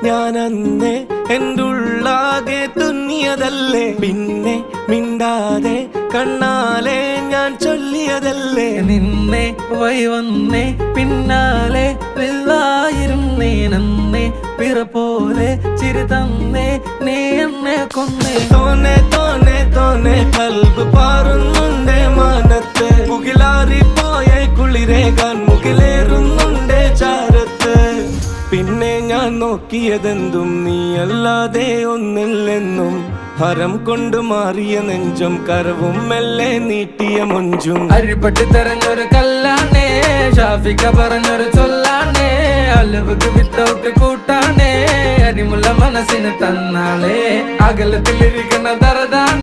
ഞാൻ അന്നേ എൻ്റെ ഉള്ളാകെ തുന്നിയതല്ലേ, പിന്നെ മിണ്ടാതെ കണ്ണാലെ ഞാൻ ചൊല്ലിയതല്ലേ. നിന്നെ വന്നേ പിന്നാലെ വെള്ളായിരുന്നേ, നന്നേ പിറ പോലെ ചിരി തന്നേ, നീ എന്നെ കൊന്നേ. തോനെ തോനെ തോനെ കൽബ് പാറുന്നുണ്ട് മാനത്ത്, മുകിലാറിപ്പോയ കുളിരേകാൻ മുകിലേറുന്നുണ്ട് ചാരത്ത്. പിന്നെ ഞാൻ നോക്കിയതെന്തും നീയല്ലാതെ ഒന്നില്ലെന്നും, ഹരം കൊണ്ട് മാറിയ നെഞ്ചും കരവും മെല്ലെ നീട്ടിയ മൊഞ്ചും. അരിപ്പട്ടി തെരഞ്ഞൊരു കല്ലാണേ, ഷാഫിക്ക പറഞ്ഞൊരു ചൊല്ലാണേ, അലവുക്ക് വിത്തൗട്ട് കൂട്ടാണേ, അരിമുള്ള മനസ്സിന് തന്നാളേ, അകലത്തിലിരിക്കുന്ന ദറദാണ്.